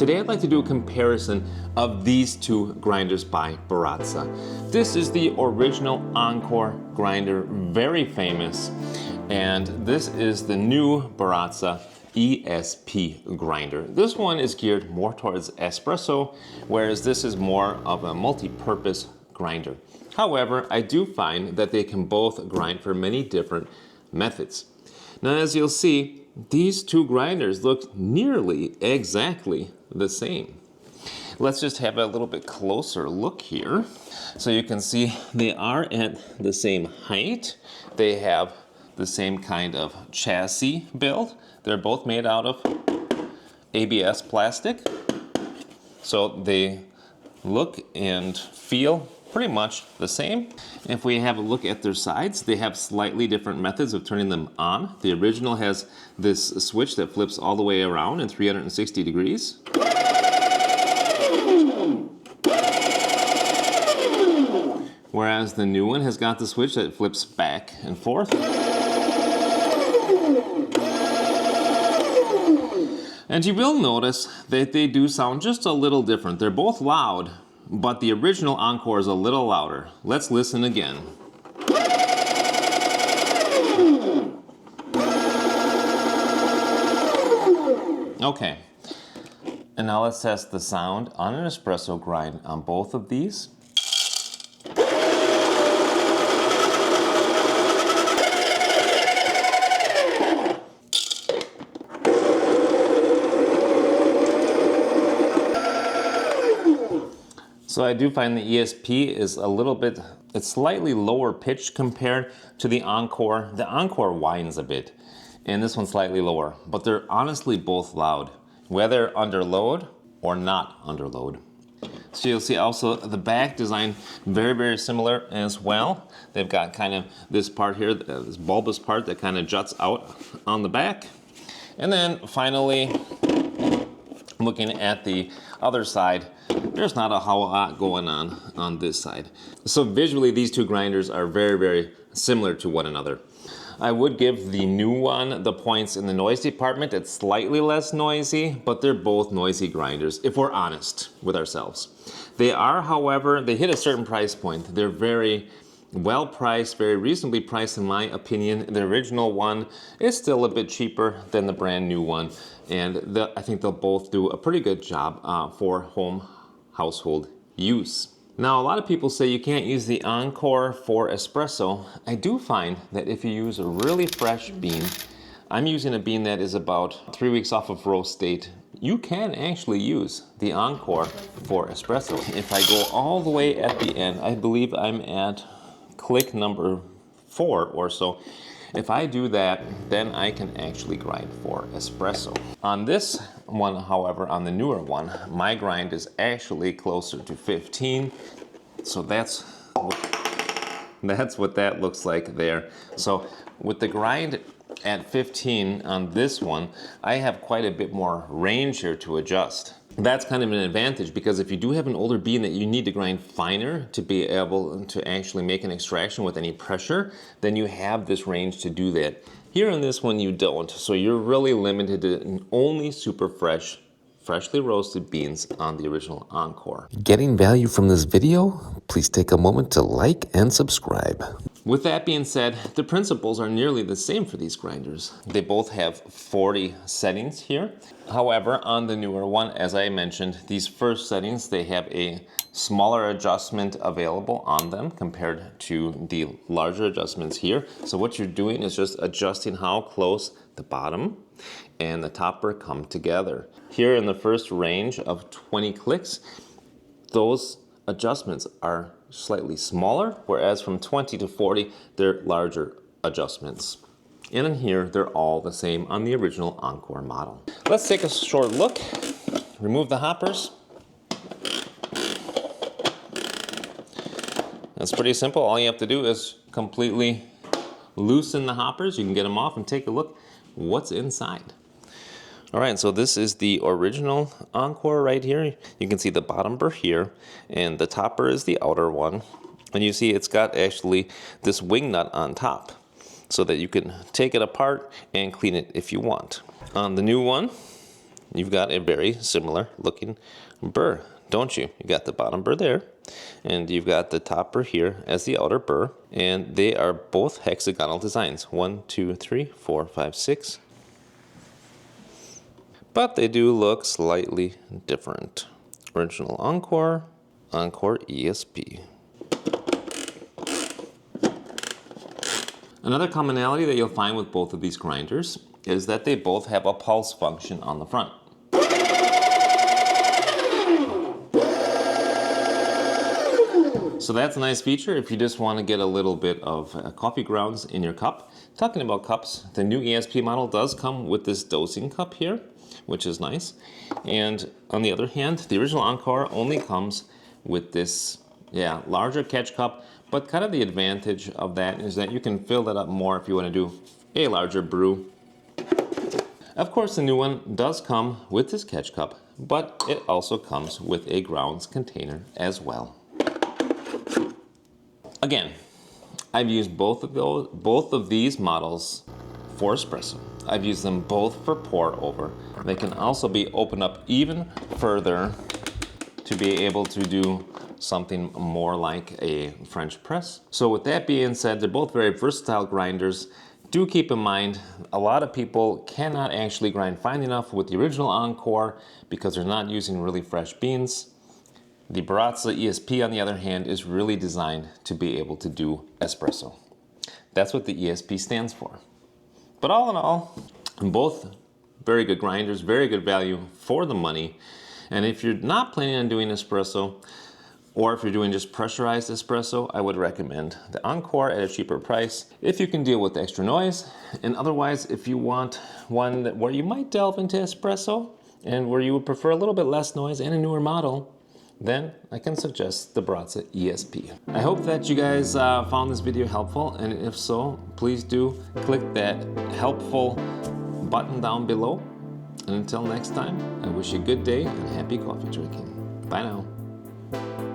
Today I'd like to do a comparison of these two grinders by Baratza. This is the original Encore grinder, very famous, and this is the new Baratza ESP grinder. This one is geared more towards espresso, whereas this is more of a multi-purpose grinder. However, I do find that they can both grind for many different methods. Now, as you'll see, these two grinders look nearly exactly the same. Let's just have a little bit closer look here. So you can see they are at the same height. They have the same kind of chassis build. They're both made out of ABS plastic. So they look and feel pretty much the same. If we have a look at their sides, they have slightly different methods of turning them on. The original has this switch that flips all the way around in 360 degrees. Whereas the new one has got the switch that flips back and forth. And you will notice that they do sound just a little different. They're both loud, but the original Encore is a little louder. Let's listen again. Okay, and now let's test the sound on an espresso grind on both of these. So I do find the ESP is a little bit, it's slightly lower pitched compared to the Encore. The Encore whines a bit, and this one's slightly lower, but they're honestly both loud, whether under load or not under load. So you'll see also the back design very, very similar as well. They've got kind of this part here, this bulbous part that kind of juts out on the back. And then finally, looking at the other side, there's not a whole lot going on this side. So visually, these two grinders are very, very similar to one another. I would give the new one the points in the noise department. It's slightly less noisy, but they're both noisy grinders, if we're honest with ourselves. They are, however, they hit a certain price point. They're very well priced, very reasonably priced in my opinion. The original one is still a bit cheaper than the brand new one, and I think they'll both do a pretty good job for home household use. Now, a lot of people say you can't use the Encore for espresso. I do find that if you use a really fresh bean, I'm using a bean that is about 3 weeks off of roast date, you can actually use the Encore for espresso. If I go all the way at the end, I believe I'm at click number 4 or so. If I do that, then I can actually grind for espresso. On this one, however, on the newer one, my grind is actually closer to 15. So that's what that looks like there. So with the grind at 15 on this one, I have quite a bit more range here to adjust. That's kind of an advantage, because if you do have an older bean that you need to grind finer to be able to actually make an extraction with any pressure, then you have this range to do that. Here on this one you don't, so you're really limited to only super freshly roasted beans on the original Encore. Getting value from this video? Please take a moment to like and subscribe. With that being said, the principles are nearly the same for these grinders. They both have 40 settings here. However, on the newer one, as I mentioned, these first settings, they have a smaller adjustment available on them compared to the larger adjustments here. So what you're doing is just adjusting how close the bottom and the topper come together. Here in the first range of 20 clicks, those adjustments are slightly smaller, whereas from 20 to 40, they're larger adjustments. And in here, they're all the same on the original Encore model. Let's take a short look. Remove the hoppers. That's pretty simple. All you have to do is completely loosen the hoppers. You can get them off and take a look what's inside. All right, so this is the original Encore right here. You can see the bottom burr here, and the topper is the outer one. And you see it's got actually this wing nut on top, so that you can take it apart and clean it if you want. On the new one, you've got a very similar looking burr, don't you? You got the bottom burr there, and you've got the top burr here as the outer burr, and they are both hexagonal designs. 1, 2, 3, 4, 5, 6. But they do look slightly different. Original Encore, Encore ESP. Another commonality that you'll find with both of these grinders is that they both have a pulse function on the front. So that's a nice feature if you just want to get a little bit of coffee grounds in your cup. Talking about cups, the new ESP model does come with this dosing cup here, which is nice. And on the other hand, the original Encore only comes with this larger catch cup, but kind of the advantage of that is that you can fill that up more if you want to do a larger brew. Of course, the new one does come with this catch cup, but it also comes with a grounds container as well. Again, I've used both of these models for espresso. I've used them both for pour over. They can also be opened up even further to be able to do something more like a French press. So with that being said, they're both very versatile grinders. Do keep in mind, a lot of people cannot actually grind fine enough with the original Encore because they're not using really fresh beans. The Baratza ESP, on the other hand, is really designed to be able to do espresso. That's what the ESP stands for. But all in all, both very good grinders, very good value for the money. And if you're not planning on doing espresso, or if you're doing just pressurized espresso, I would recommend the Encore at a cheaper price if you can deal with extra noise. And otherwise, if you want one where you might delve into espresso and where you would prefer a little bit less noise and a newer model, then I can suggest the Baratza ESP. I hope that you guys found this video helpful, and if so, please do click that helpful button down below. And until next time, I wish you a good day and happy coffee drinking. Bye now.